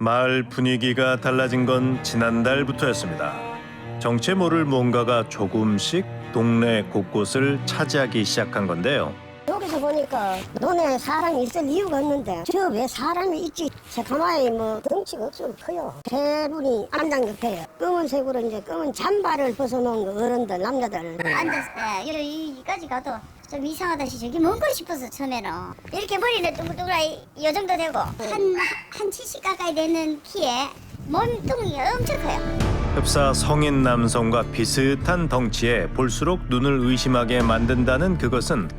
마을 분위기가 달라진 건 지난달부터였습니다. 정체 모를 뭔가가 조금씩 동네 곳곳을 차지하기 시작한 건데요. 여기서 보니까 논에 사람이 있을 이유가 없는데 저 왜 사람이 있지? 새까마이 뭐 덩치가 없어도 커요. 대부분이 안장급해요. 검은색으로 이제 검은 잠바를 벗어놓은 거 어른들 남자들. 앉았을 때 여기까지 가도 좀 이상하다시 저기 뭔가 싶어서 처음에는 이렇게 머리는 둥글둥글 이 정도 되고 한 70 가까이 되는 키에 몸뚱이 엄청 커요. 흡사 성인 남성과 비슷한 덩치에 볼수록 눈을 의심하게 만든다는 그것은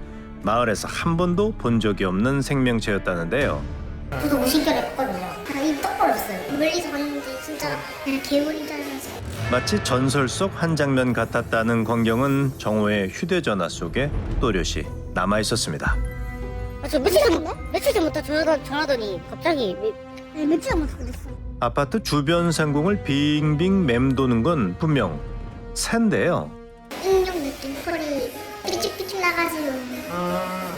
마을에서 한 번도 본 적이 없는 생명체였다는데요. 저도 무신결했거든요. 입 똑바로 없어요. 멀리서 봤는데 진짜 그냥 괴물인 줄 알았어요. 마치 전설 속 한 장면 같았다는 광경은 정호의 휴대전화 속에 또렷이 남아있었습니다. 저 며칠 전부터 전화더니 갑자기 며칠 전부터 그랬어. 아파트 주변 상공을 빙빙 맴도는 건 분명 새인데요. 인형 느낌 털이 삐쭉삐쭉 나가지고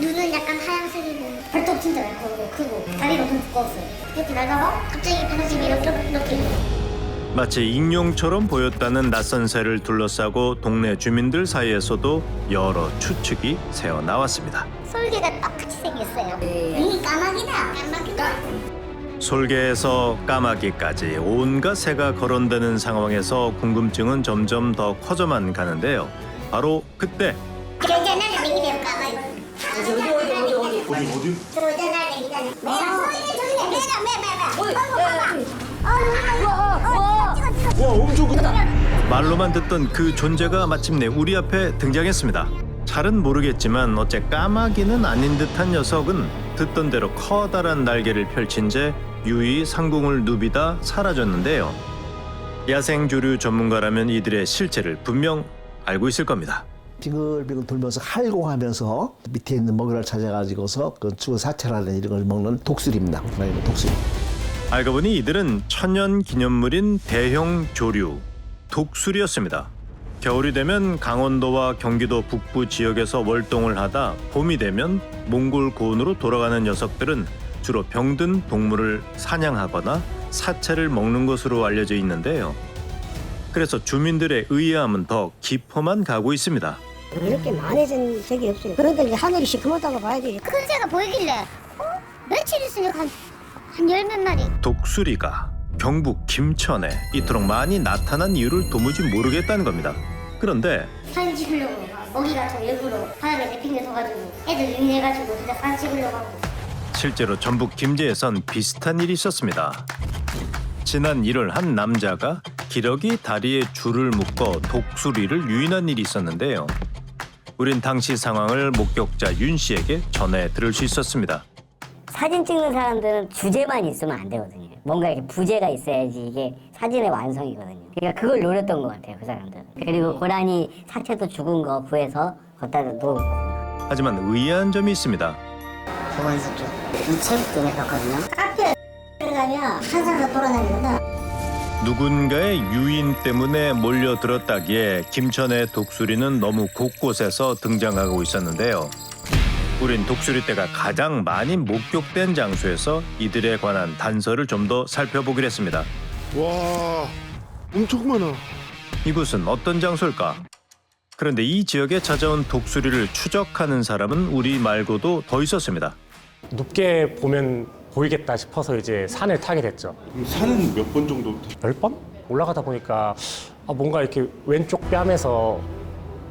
눈은 약간 하얀색이고 발톱 진짜 날카롭고 크고 다리가 엄청 두꺼웠어요. 이렇게 날다가 갑자기 바닥집이 이렇게 마치 익룡처럼 보였다는 낯선 새를 둘러싸고 동네 주민들 사이에서도 여러 추측이 새어나왔습니다. 솔개가 똑같이 생겼어요. 눈이 까마귀다. 솔개에서 까마귀까지 온갖 새가 거론되는 상황에서 궁금증은 점점 더 커져만 가는데요. 바로 그때 저잖아 내기대로 까마귀. 어디? 저잖아 내기잖아. 말로만 듣던 그 존재가 마침내 우리 앞에 등장했습니다. 잘은 모르겠지만 어째 까마귀는 아닌 듯한 녀석은 듣던 대로 커다란 날개를 펼친 채 유유히 상공을 누비다 사라졌는데요. 야생조류 전문가라면 이들의 실체를 분명 알고 있을 겁니다. 빙글빙글 돌면서 활공하면서 밑에 있는 먹이를 찾아가지고서 그 죽은 사체라는 이런 걸 먹는 독수리입니다. 독수리. 알고 보니 이들은 천연 기념물인 대형 조류, 독수리였습니다. 겨울이 되면 강원도와 경기도 북부 지역에서 월동을 하다 봄이 되면 몽골 고원으로 돌아가는 녀석들은 주로 병든 동물을 사냥하거나 사체를 먹는 것으로 알려져 있는데요. 그래서 주민들의 의아함은 더 깊어만 가고 있습니다. 이렇게 많아진 적이 없어요. 그런데 이제 하늘이 시커멓다고 봐야지. 큰 새가 보이길래 며칠 있으니까 한 열 몇 마리. 독수리가 경북 김천에 이토록 많이 나타난 이유를 도무지 모르겠다는 겁니다. 그런데 사진 찍으려고 먹이 같은 거 일부러 바닥에 내팽겨둬가지고 애들 유인해가지고 진짜 사진 찍으려고 하고. 실제로 전북 김제에선 비슷한 일이 있었습니다. 지난 1월 한 남자가 기러기 다리에 줄을 묶어 독수리를 유인한 일이 있었는데요. 우린 당시 상황을 목격자 윤 씨에게 전해 들을 수 있었습니다. 사진 찍는 사람들은 주제만 있으면 안 되거든요. 뭔가 이렇게 부제가 있어야지 이게 사진의 완성이거든요. 그러니까 그걸 노렸던 것 같아요, 그 사람들은. 그리고 고라니 사체도 죽은 거 구해서 걷다 놓고. 하지만 의아한 점이 있습니다. 가만히 있었죠. 우체국도 해봤거든요. 카페 들어가면 항상 다 돌아다니거든. 누군가의 유인 때문에 몰려들었다기에 김천의 독수리는 너무 곳곳에서 등장하고 있었는데요. 우린 독수리떼가 가장 많이 목격된 장소에서 이들에 관한 단서를 좀 더 살펴보기로 했습니다. 와, 엄청 많아. 이곳은 어떤 장소일까? 그런데 이 지역에 찾아온 독수리를 추적하는 사람은 우리 말고도 더 있었습니다. 높게 보면 보이겠다 싶어서 이제 산을 타게 됐죠. 산은 몇 번 정도? 10번? 올라가다 보니까 뭔가 이렇게 왼쪽 뺨에서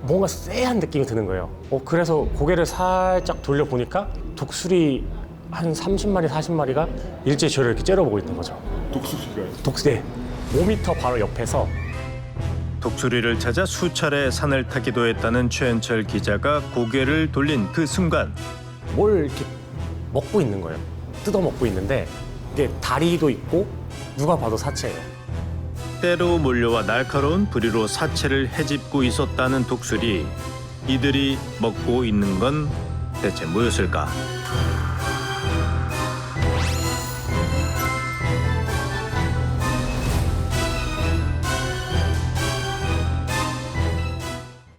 뭔가 쎄한 느낌이 드는 거예요. 그래서 고개를 살짝 돌려보니까 독수리 한 30마리, 40마리가 일제히 저를 이렇게 째려보고 있는 거죠. 독수리가요? 독수리 5m 바로 옆에서. 독수리를 찾아 수차례 산을 타기도 했다는 최현철 기자가 고개를 돌린 그 순간 뭘 이렇게 먹고 있는 거예요. 뜯어 먹고 있는데 이게 다리도 있고 누가 봐도 사체예요. 때로 몰려와 날카로운 부리로 사체를 헤집고 있었다는 독수리. 이들이 먹고 있는 건 대체 뭐였을까?